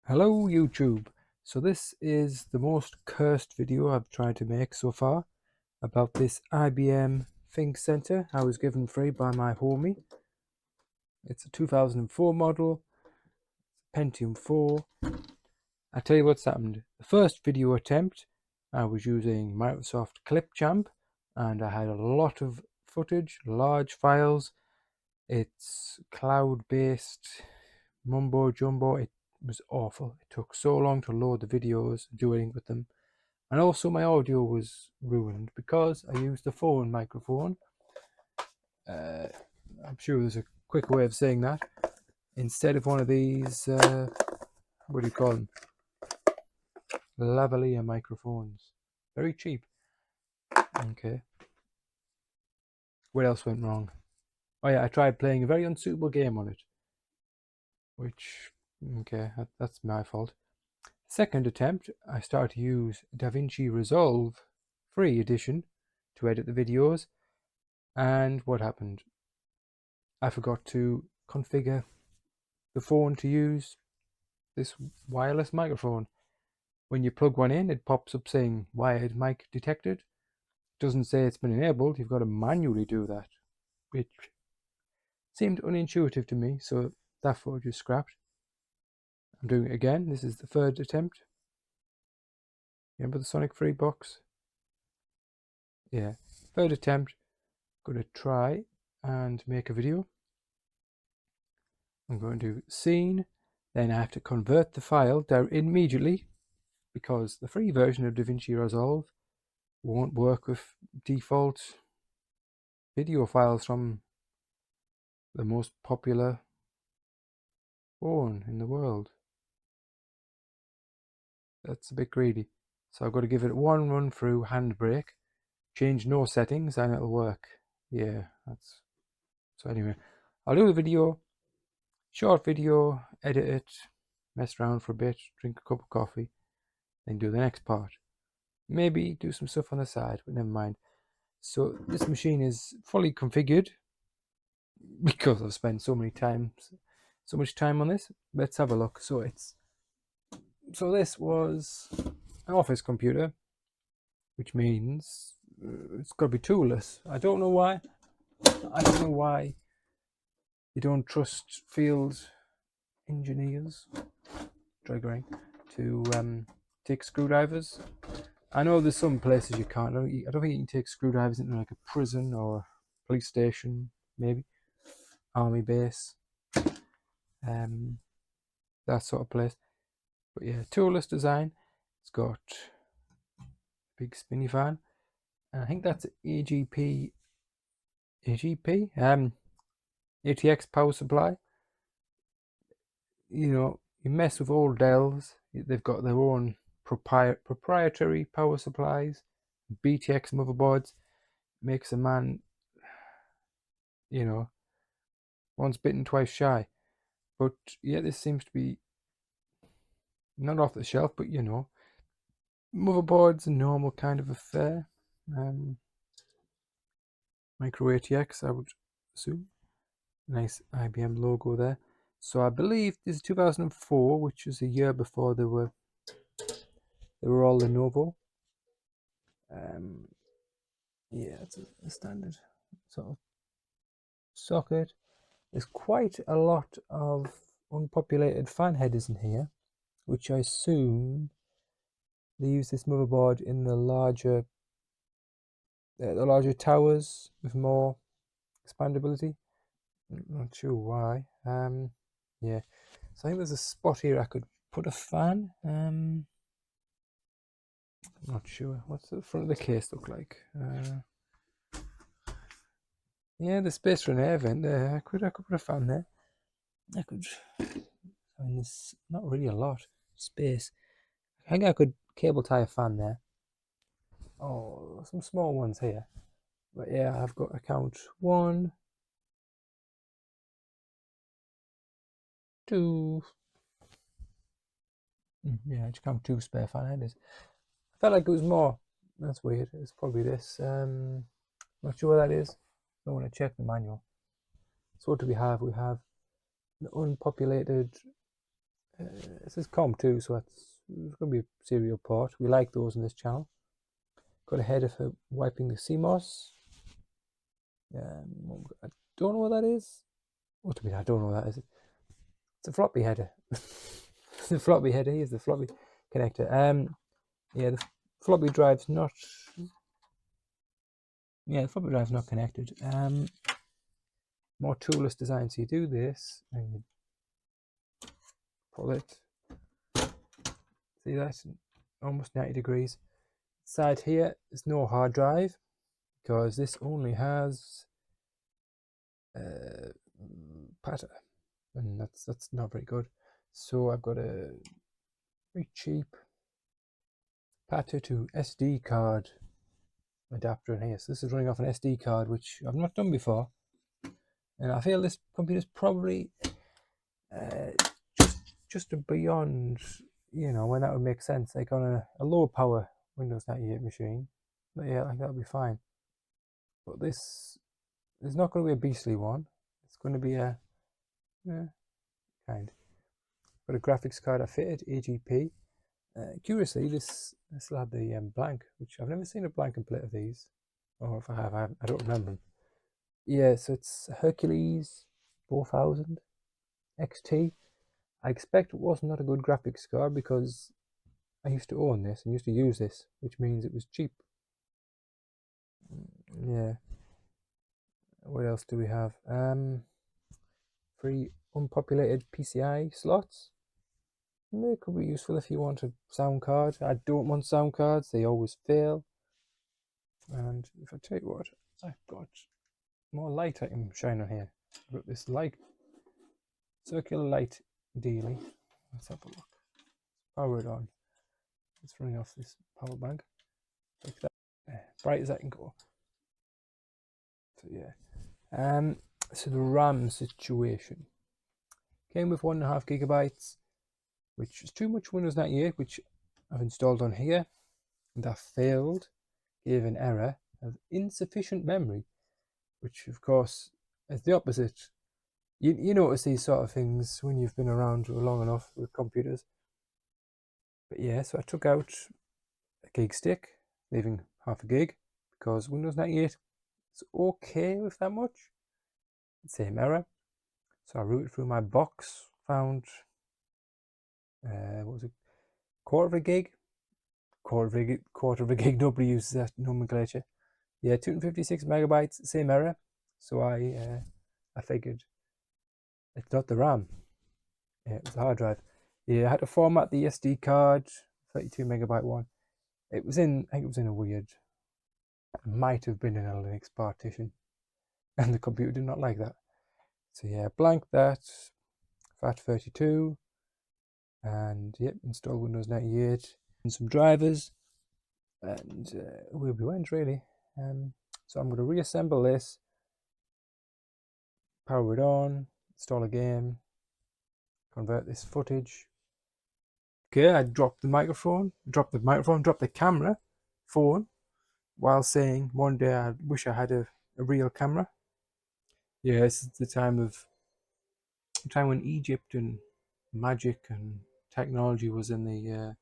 Hello YouTube. So this is the most cursed video I've tried to make so far about this IBM ThinkCenter I was given free by my homie. It's a 2004 model, Pentium 4. I tell you what's happened. The first video attempt I was using Microsoft Clipchamp and I had a lot of footage, large files. It's cloud-based mumbo jumbo. It was awful. It took so long to load the videos, do anything with them. And also my audio was ruined because I used the phone microphone. I'm sure there's a quicker way of saying that. Instead of one of these, what do you call them? Lavalier microphones. Very cheap. Okay. What else went wrong? Oh yeah, I tried playing a very unsuitable game on it. Which, okay, that's my fault. Second attempt, I started to use DaVinci Resolve free edition to edit the videos, and what happened? I forgot to configure the phone to use this wireless microphone. When you plug one in, it pops up saying wired mic detected. It doesn't say it's been enabled. You've got to manually do that, which seemed unintuitive to me, so that footage is scrapped. I'm doing it again. This is the third attempt. Remember the Sonic Free box? Yeah, third attempt. Going to try and make a video. I'm going to scene, then I have to convert the file down immediately because the free version of DaVinci Resolve won't work with default video files from the most popular phone in the world. That's a bit greedy. So I've got to give it one run through handbrake, change no settings, and it'll work. Yeah, that's so anyway. I'll do the video, short video, edit it, mess around for a bit, drink a cup of coffee, then do the next part. Maybe do some stuff on the side, but never mind. So this machine is fully configured because I've spent so much time on this. Let's have a look. So this was an office computer, which means it's got to be toolless. I don't know why. You don't trust field engineers, triggering, to take screwdrivers. I know there's some places you can't. I don't think you can take screwdrivers into like a prison or police station, maybe army base, that sort of place. But yeah, toolless design. It's got a big spinny fan, and I think that's ATX power supply. You know, you mess with old Dells, they've got their own proprietary power supplies, BTX motherboards. Makes a man, you know, once bitten, twice shy. But yeah, this seems to be not off the shelf, but you know, motherboard's a normal kind of affair. Micro ATX, I would assume. Nice IBM logo there. So I believe this is 2004, which is a year before they were all Lenovo. Yeah, it's a standard sort of socket. There's quite a lot of unpopulated fan headers in here, which I assume they use this motherboard in the larger towers with more expandability. I'm not sure why. Yeah. So I think there's a spot here I could put a fan. I'm not sure. What's the front of the case look like? Yeah, the space for an air vent there. I could put a fan there. I mean, there's not really a lot of space. I think I could cable tie a fan there. Oh, some small ones here. But yeah, I've got to count 1, 2. Yeah, I just count 2 spare fan headers. I felt like it was more. That's weird. It's probably this. Not sure what that is. I want to check the manual. So what do we have? We have an unpopulated This is COM2, so it's going to be a serial port. We like those in this channel. Got a header for wiping the CMOS. I don't know what that is. What do you mean I don't know what that is? It's a floppy header. The floppy header. Here's the floppy connector. Yeah, the floppy drive's not. Yeah, the floppy drive's not connected. More toolless design. So you do this and you pull it. See, that's almost 90 degrees. Side here is no hard drive because this only has PATA, and that's not very good. So I've got a very cheap PATA to SD card adapter in here. So this is running off an SD card, which I've not done before, and I feel this computer's probably just beyond, when that would make sense, like on a lower power Windows 98 machine. But yeah, like that'll be fine. But this is not going to be a beastly one. It's going to be a kind. Got a graphics card I fitted, AGP. Curiously, this will have the blank, which I've never seen a blank and plate of these. Or if I have, I don't remember them. Yeah, so it's Hercules 4000 XT. I expect it was not a good graphics card because I used to own this and used to use this, which means it was cheap. Yeah. What else do we have? 3 unpopulated PCI slots. They could be useful if you want a sound card. I don't want sound cards, they always fail. And if I tell you what, I've got more light I can shine on here. I've got this light, circular light dealy. Let's have a look. Power it on. It's running off this power bank. Like that. Bright as I can go. So yeah. So the RAM situation. Came with 1.5 gigabytes, which is too much Windows 98, which I've installed on here. And that failed. Gave an error of insufficient memory, which of course is the opposite. You notice these sort of things when you've been around long enough with computers. But yeah, so I took out a gig stick, leaving half a gig, because Windows 98 is okay with that much. Same error. So I rooted through my box, found what was it, quarter of a gig? Quarter of a gig, nobody uses that nomenclature. Yeah, 256 megabytes, same error. So I figured it's not the RAM. Yeah, it was the hard drive. Yeah, I had to format the SD card, 32 megabyte one. I think it was in a weird, might have been in a Linux partition, and the computer did not like that. So yeah, blank that, FAT32, and yep, install Windows 98 and some drivers, and we'll be went really. So I'm going to reassemble this, power it on, install a game, convert this footage. Okay, I dropped the camera, phone, while saying one day I wish I had a real camera. Yeah, this is the time when Egypt and magic and technology was in the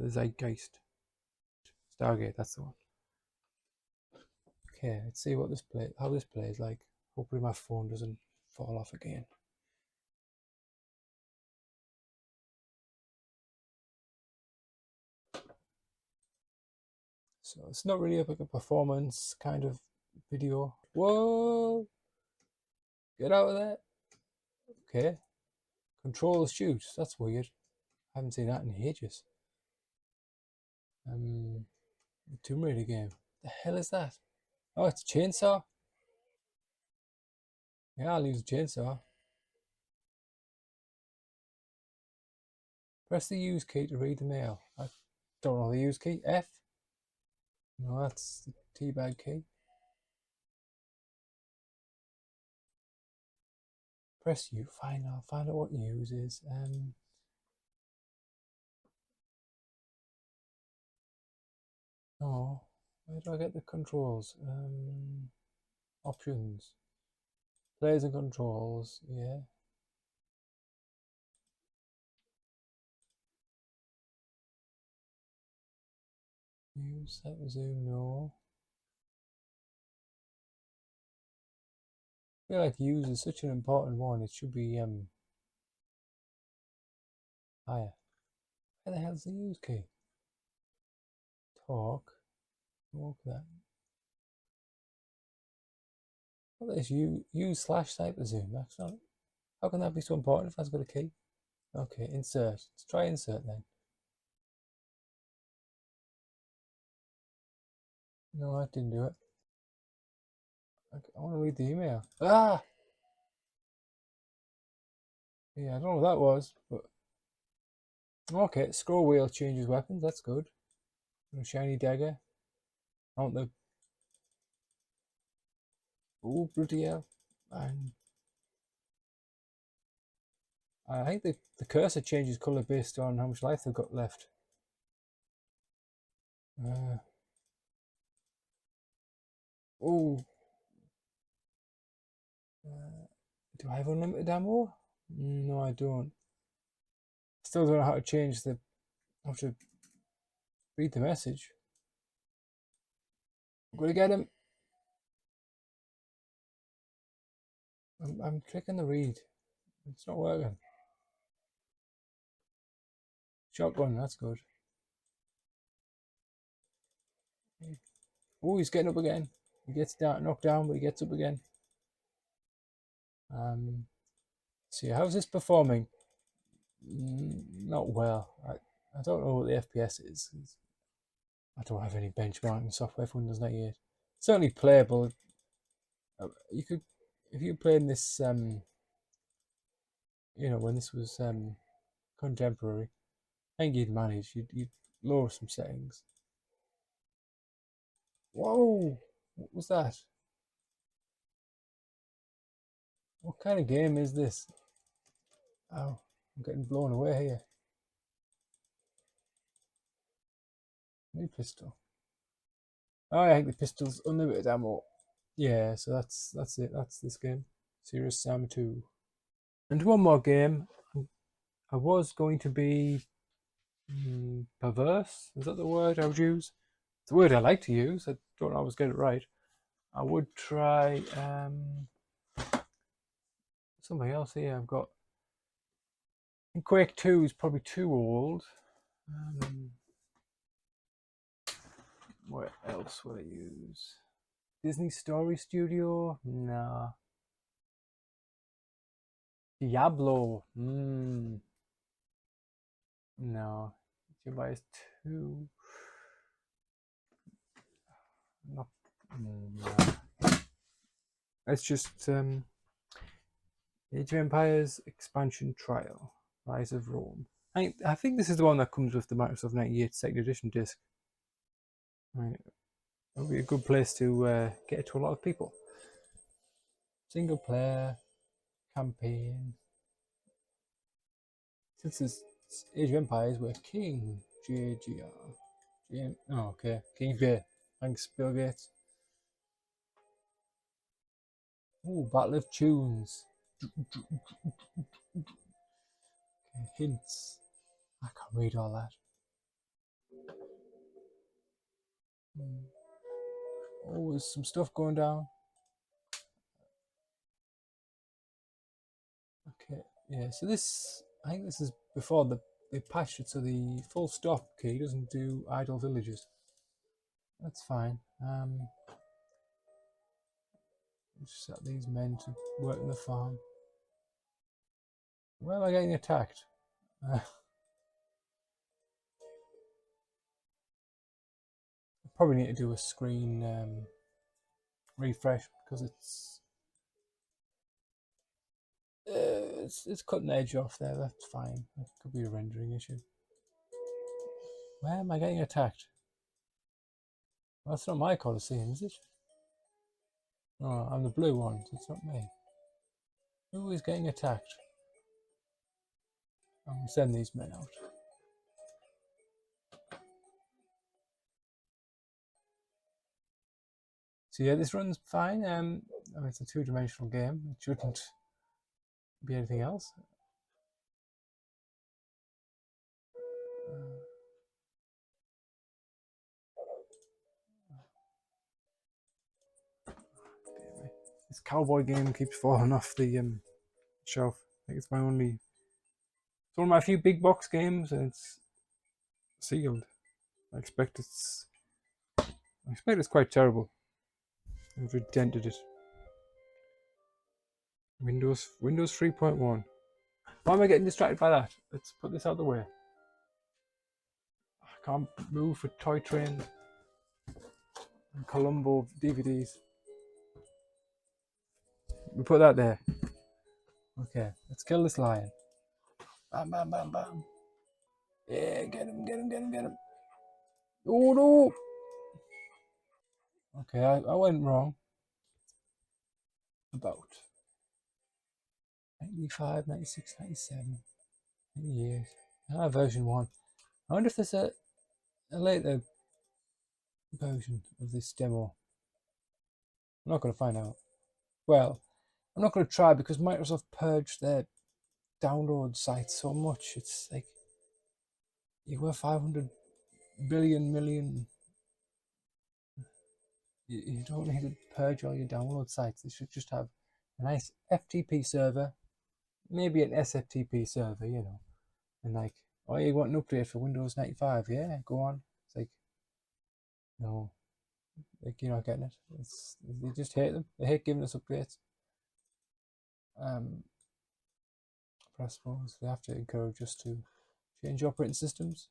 zeitgeist. Stargate, that's the one. Okay, let's see how this plays like. Hopefully my phone doesn't fall off again. So it's not really like a performance kind of video. Whoa! Get out of there. Okay. Control shoot. That's weird. I haven't seen that in ages. Tomb Raider game. The hell is that? Oh, it's a chainsaw. Yeah, I'll use a chainsaw. Press the use key to read the mail. I don't know the use key. F? No, that's the teabag key. Press U. Fine, I'll find out what use is. Oh, where do I get the controls? Options. Players and controls, yeah. Use that zoom, no. I feel like use is such an important one. It should be higher. Where the hell's the use key? Talk. Talk that. What is use slash type zoom? That's not. How can that be so important if that's got a key? Okay, insert. Let's try insert then. No, that didn't do it. I want to read the email. Ah! Yeah, I don't know what that was, but okay. Scroll wheel changes weapons. That's good. A shiny dagger. Aren't the oh bloody hell! And I think the cursor changes color based on how much life they've got left. Oh, do I have unlimited ammo? No, I don't. Still don't know how to change the. How to read the message. I'm gonna get him. I'm clicking the read. It's not working. Shotgun, that's good. Oh, he's getting up again. He gets down, knocked down, but he gets up again. See, how's this performing? Not well. I don't know what the FPS is. I don't have any benchmarking software for Windows 98. Certainly playable. You could, if you played this, when this was contemporary, I think you'd manage. You'd lower some settings. Whoa! What was that? What kind of game is this? Oh, I'm getting blown away here. New pistol. Oh, I think the pistol's unlimited ammo. Yeah, so that's it. That's this game. Serious Sam 2. And one more game. I was going to be perverse. Is that the word I would use? It's a word I like to use. I don't always get it right. I would try something else here. I've got Quake 2 is probably too old. What else would I use? Disney Story Studio? Nah. Diablo? No. Dubai is too. Not. No. It's just Age of Empires Expansion Trial, Rise of Rome. I think this is the one that comes with the Microsoft 98 Second Edition disc. Right. It would be a good place to get it to a lot of people. Single player campaign. Since it's Age of Empires, we're King JGR. Oh, okay. King Bear. Thanks, Bill Gates. Ooh, Battle of Tunes. Okay, hints. I can't read all that. Oh, there's some stuff going down. Okay, yeah, so I think this is before they patched it so the full stop key doesn't do idle villages. That's fine. Just set these men to work in the farm. Where am I getting attacked? I probably need to do a screen refresh because it's cutting edge off there. That's fine. That could be a rendering issue. Where am I getting attacked? Well, that's not my Colosseum, is it? Oh, I'm the blue one, so it's not me. Who is getting attacked? I'll send these men out. So yeah, this runs fine. I mean, it's a two-dimensional game. It shouldn't be anything else. This cowboy game keeps falling off the shelf. I think it's one of my few big box games, and it's sealed. I expect it's quite terrible. I've redented it. Windows 3.1. Why am I getting distracted by that? Let's put this out of the way. I can't move for Toy Train and Columbo DVDs. We put that there. Okay, let's kill this lion. Bam, bam, bam, bam. Yeah, get him, get him, get him, get him. Oh no! Okay, I went wrong. About 95, 96, 97, 98. Version 1. I wonder if there's a later version of this demo. I'm not going to find out. Well, I'm not going to try because Microsoft purged their download sites so much. It's like you were 500 billion million. You don't need to purge all your download sites. They should just have a nice FTP server, maybe an SFTP server, you know, and like, oh, you want an update for Windows 95? Yeah, go on. It's like, no, like you're not getting it. They just hate them. They hate giving us updates. But I suppose they have to encourage us to change operating systems.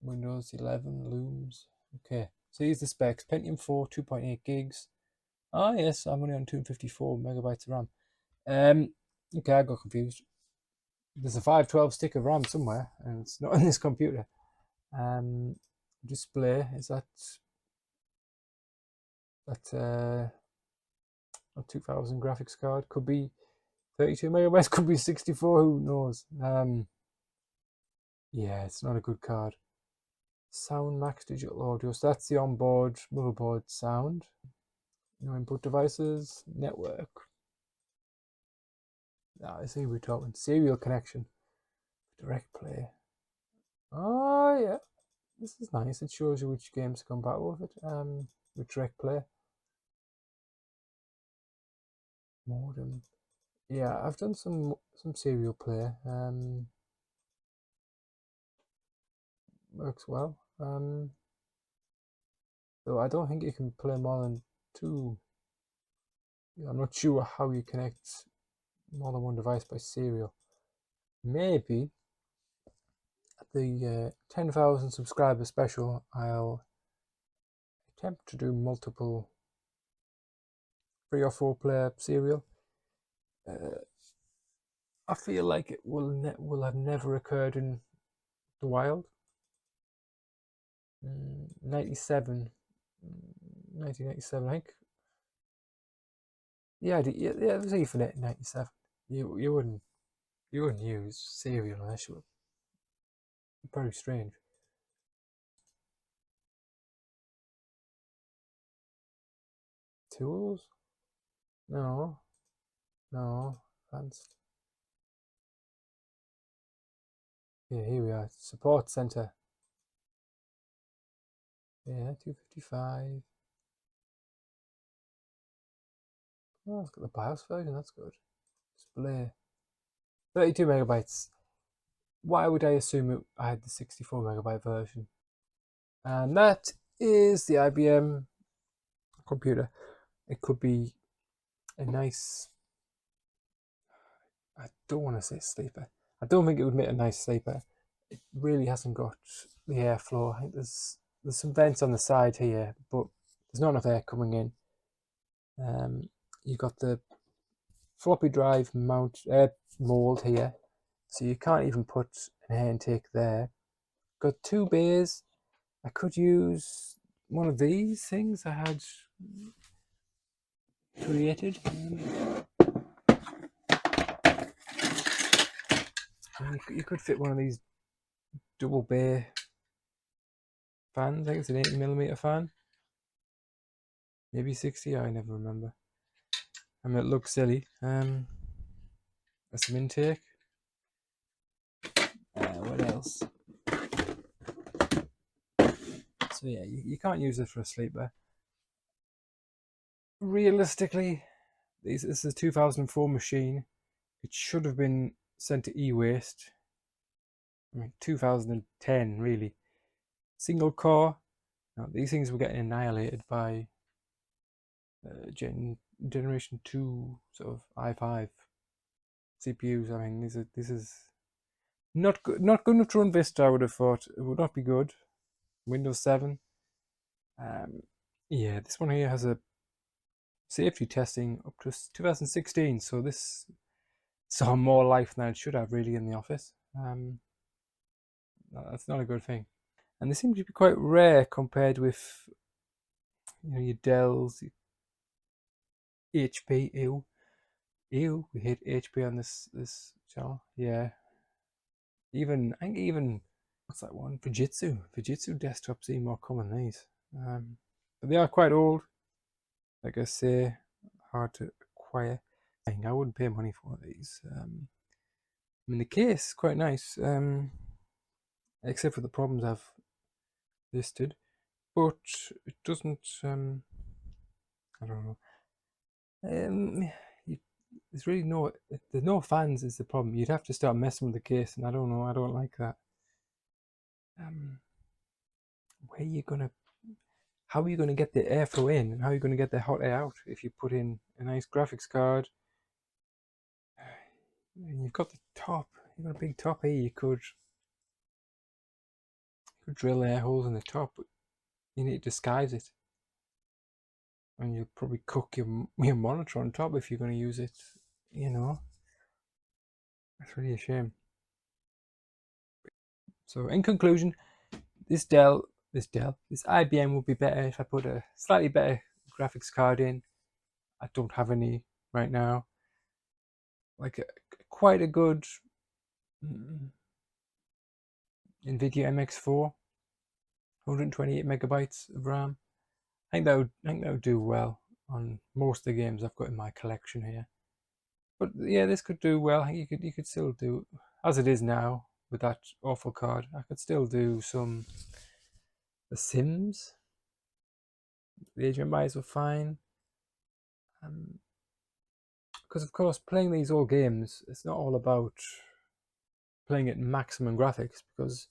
Windows 11 looms. Okay, so here's the specs. Pentium 4, 2.8 gigs. Ah, yes, I'm only on 254 megabytes of RAM. Okay, I got confused. There's a 512 stick of RAM somewhere, and it's not on this computer. Display is that a 2000 graphics card? Could be 32 megabytes, could be 64. Who knows? Yeah, it's not a good card. Sound max digital audio. So that's the onboard motherboard sound. No input devices. Network. I see we're talking serial connection. Direct play. Oh yeah, this is nice. It shows you which games are compatible with it. With direct play. Modem. Yeah, I've done some serial play. Works well. Though I don't think you can play more than two. I'm not sure how you connect more than one device by serial. Maybe at the 10,000 subscriber special, I'll attempt to do multiple 3 or 4 player serial. I feel like it will have never occurred in the wild. 1997, I think. Yeah, it was Ethernet in 97. You wouldn't use serial unless you were very strange. Tools? No, advanced. Yeah, here we are. Support center. Yeah, 255. Oh, it's got the BIOS version. That's good. Display. 32 megabytes. Why would I assume I had the 64 megabyte version? And that is the IBM computer. It could be a nice, I don't want to say sleeper. I don't think it would make a nice sleeper. It really hasn't got the airflow. I think there's some vents on the side here, but there's not enough air coming in. You've got the floppy drive mold here, so you can't even put an air intake there. Got 2 bays. I could use one of these things I had created. You could fit one of these double bay fans. I think it's an 80mm fan. Maybe 60, I never remember. I mean, it looks silly. There's some intake. What else? So yeah, you can't use it for a sleeper. realistically, this is a 2004 machine. It should have been sent to e-waste. I mean, 2010, really. Single core. Now, these things were getting annihilated by generation 2 sort of i5 CPUs. I mean, this is not good, not good enough to run Vista. I would have thought it would not be good. Windows 7. Yeah, this one here has a safety testing up to 2016, so this saw more life than it should have really in the office. That's not a good thing, and they seem to be quite rare compared with your Dells, HP. Ew, we hit HP on this channel. Yeah, I think even what's that one? Fujitsu desktops seem more common than these. But they are quite old. Like I say, hard to acquire. I wouldn't pay money for these. I mean, the case is quite nice, except for the problems I've listed. But it doesn't. I don't know. You, there's really there's no fans is the problem. You'd have to start messing with the case, and I don't know. I don't like that. Where are you gonna? How are you gonna get the airflow in, and how are you gonna get the hot air out if you put in a nice graphics card? And you've got the top. You've got a big top here. You could drill air holes in the top, but you need to disguise it, and you'll probably cook your monitor on top if you're going to use it. That's really a shame. So in conclusion, this IBM would be better if I put a slightly better graphics card in. I don't have any right now. Like quite a good NVIDIA MX4, 128 megabytes of RAM. I think that would do well on most of the games I've got in my collection here. But yeah, this could do well. You could still do as it is now with that awful card. I could still do some The Sims. The Age of Empires were fine. Because of course, playing these old games, it's not all about playing at maximum graphics. Because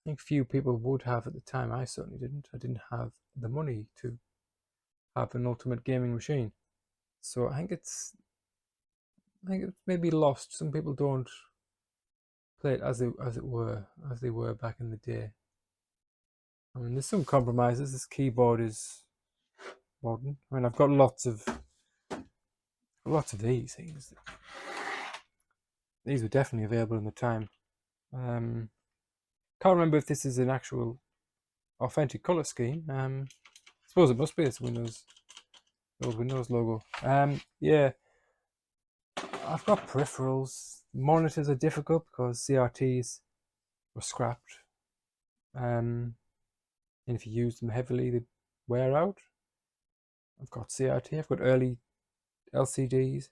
I think few people would have at the time. I certainly didn't. I didn't have the money to have an ultimate gaming machine. So I think it's maybe lost. Some people don't play it as they were back in the day. I mean, there's some compromises. This keyboard is modern. I mean, I've got lots of these things. These were definitely available in the time. Can't remember if this is an actual authentic color scheme. I suppose it must be. It's Windows, the old Windows logo. Yeah, I've got peripherals. Monitors are difficult because CRTs were scrapped. And if you use them heavily, they wear out. I've got CRT. I've got early LCDs.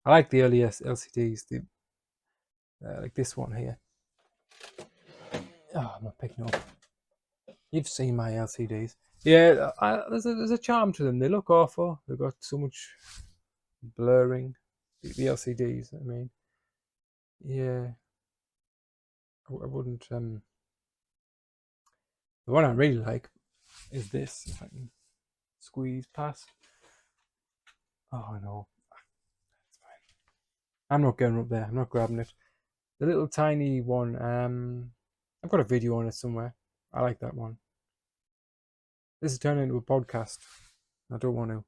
I like the earliest LCDs. Like this one here. Oh, I'm not picking up. You've seen my LCDs. Yeah, there's a charm to them. They look awful. They've got so much blurring. The LCDs, I mean. Yeah. I wouldn't. The one I really like is this. If I can squeeze past. Oh, no. That's fine. I'm not going up there. I'm not grabbing it. The little tiny one. I've got a video on it somewhere. I like that one. This is turning into a podcast. I don't want to.